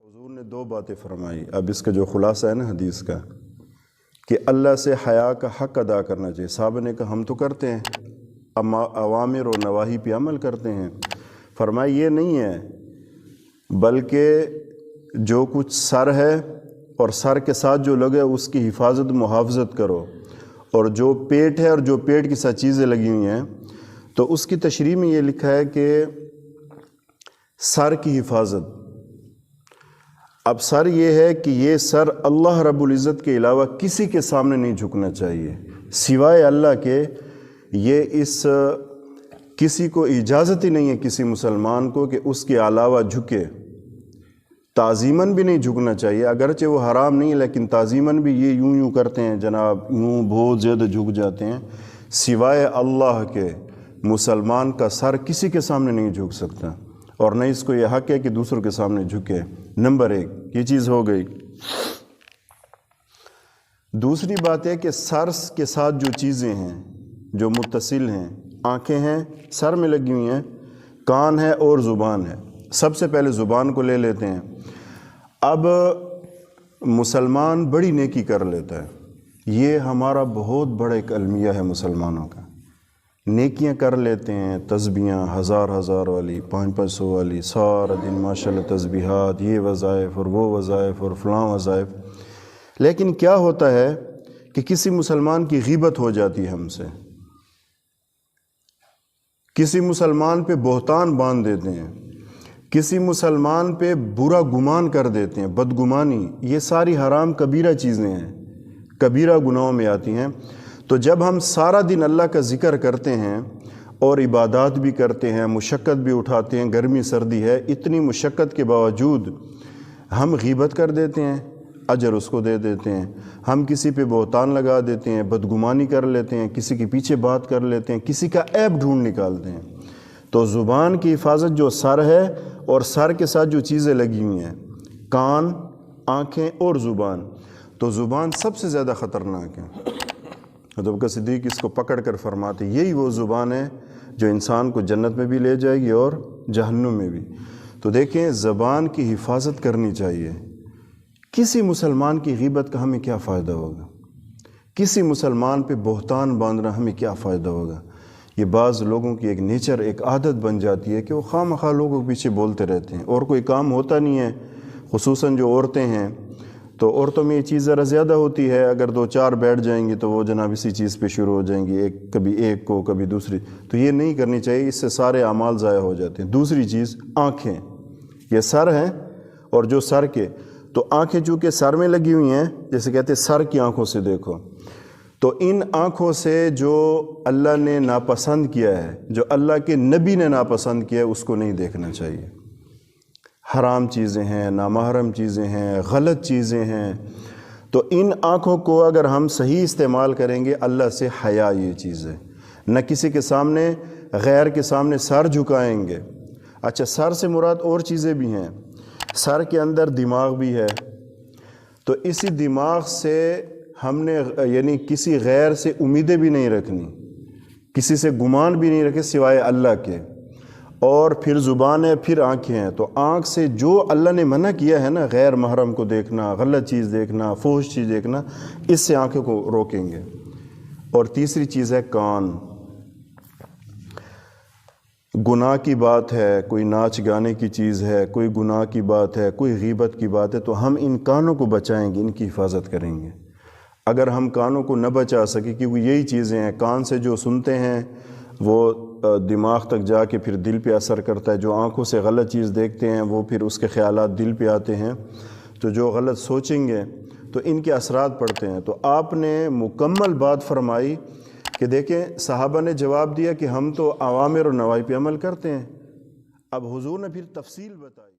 हुजूर ने दो बातें फरमाई। अब इसका जो खुलासा है ना हदीस का, कि अल्लाह से हया का हक़ अदा करना चाहिए। साहब ने कहा हम तो करते हैं, अवामिर और नवाही पे अमल करते हैं। फरमाई ये नहीं है, बल्कि जो कुछ सर है और सर के साथ जो लगे उसकी हिफाजत मुहाफ़ज़त करो, और जो पेट है और जो पेट की साथ चीज़ें लगी हुई हैं, तो उसकी तशरीह में ये लिखा है कि सर की हिफाजत। अब सर ये है कि ये सर अल्लाह रब्बुल इज़्ज़त के अलावा किसी के सामने नहीं झुकना चाहिए सिवाय अल्लाह के। ये इस किसी को इजाज़त ही नहीं है किसी मुसलमान को कि उसके अलावा झुके। ताज़ीमन भी नहीं झुकना चाहिए, अगरचे वो हराम नहीं है, लेकिन ताज़ीमन भी ये यूं करते हैं जनाब, यूं बहुत ज़्यादा झुक जाते हैं। सिवाय अल्लाह के मुसलमान का सर किसी के सामने नहीं झुक सकता, और न इसको यह हक़ है कि दूसरों के सामने झुके। नंबर एक ये चीज़ हो गई। दूसरी बात है कि सर के साथ जो चीज़ें हैं जो मुत्तसिल हैं, आँखें हैं सर में लगी हुई हैं, कान है और ज़ुबान है। सबसे पहले ज़ुबान को ले लेते हैं। अब मुसलमान बड़ी नेकी कर लेता है, ये हमारा बहुत बड़ा एक अलमिया है मुसलमानों का। नेकियां कर लेते हैं, तस्बीहां हज़ार वाली, 500 वाली, सारा दिन माशाल्लाह तस्बीहात, ये वज़ाइफ और वो वज़ाइफ और फ़लाँ वज़ाइफ। लेकिन क्या होता है कि किसी मुसलमान की ग़ीबत हो जाती है हमसे, किसी मुसलमान पे बोहतान बांध देते हैं, किसी मुसलमान पे बुरा गुमान कर देते हैं, बदगुमानी। ये सारी हराम कबीरा चीज़ें हैं, कबीरा गुनाहों में आती हैं। तो जब हम सारा दिन अल्लाह का ज़िक्र करते हैं और इबादत भी करते हैं, मुशक्क़त भी उठाते हैं, गर्मी सर्दी है, इतनी मुशक्क़त के बावजूद हम ग़ीबत कर देते हैं, अजर उसको दे देते हैं। हम किसी पे बोहतान लगा देते हैं, बदगुमानी कर लेते हैं, किसी के पीछे बात कर लेते हैं, किसी का ऐब ढूंढ निकालते हैं। तो ज़ुबान की हिफाजत जो सर है और सर के साथ जो चीज़ें लगी हुई हैं, कान, आँखें और ज़ुबान, तो ज़ुबान सबसे ज़्यादा ख़तरनाक है। अबू बकर सिद्दीक़ इसको पकड़ कर फरमाते यही वो ज़ुबान है जो इंसान को जन्नत में भी ले जाएगी और जहन्नुम में भी। तो देखें, ज़बान की हिफाजत करनी चाहिए। किसी मुसलमान की ग़ीबत का हमें क्या फ़ायदा होगा, किसी मुसलमान पे बोहतान बांधना हमें क्या फ़ायदा होगा। ये बाज़ लोगों की एक नेचर, एक आदत बन जाती है कि वो खामखा लोगों के पीछे बोलते रहते हैं और कोई काम होता नहीं है। खुसूसन जो औरतें हैं, तो औरतों में ये चीज़ ज़रा ज़्यादा होती है। अगर 2-4 बैठ जाएंगी तो वो जनाब इसी चीज़ पे शुरू हो जाएंगी, कभी एक को कभी दूसरी। तो ये नहीं करनी चाहिए, इससे सारे अमाल ज़ाया हो जाते हैं। दूसरी चीज़ आँखें, ये सर हैं और जो सर के, तो आँखें चूँकि सर में लगी हुई हैं, जैसे कहते हैं सर की आँखों से देखो, तो इन आँखों से जो अल्लाह ने नापसंद किया है, जो अल्लाह के नबी ने नापसंद किया है, उसको नहीं देखना चाहिए। हराम चीज़ें हैं, नामहरम चीज़ें हैं, गलत चीज़ें हैं। तो इन आँखों को अगर हम सही इस्तेमाल करेंगे, अल्लाह से हया ये चीज़ है, न किसी के सामने, गैर के सामने सर झुकाएंगे। अच्छा, सर से मुराद और चीज़ें भी हैं। सर के अंदर दिमाग भी है, तो इसी दिमाग से हमने यानी किसी गैर से उम्मीदें भी नहीं रखनी, किसी से गुमान भी नहीं रखे सिवाय अल्लाह के। और फिर ज़ुबान है, फिर आँखें हैं। तो आँख से जो अल्लाह ने मना किया है ना, गैर महरम को देखना, गलत चीज़ देखना, फोश चीज़ देखना, इससे आँखों को रोकेंगे। और तीसरी चीज़ है कान। गुनाह की बात है, कोई नाच गाने की चीज़ है, कोई गुनाह की बात है, कोई ग़ीबत की बात है, तो हम इन कानों को बचाएंगे, इनकी हिफाजत करेंगे। अगर हम कानों को न बचा सके, क्योंकि यही चीज़ें हैं, कान से जो सुनते हैं वो दिमाग तक जाके फिर दिल पे असर करता है, जो आँखों से गलत चीज़ देखते हैं वो फिर उसके ख़यालात दिल पे आते हैं, तो जो गलत सोचेंगे तो इनके असरात पड़ते हैं। तो आपने मुकम्मल बात फरमाई कि देखें, सहाबा ने जवाब दिया कि हम तो अवामिर और नवाही पे अमल करते हैं। अब हुजूर ने फिर तफसील बताई।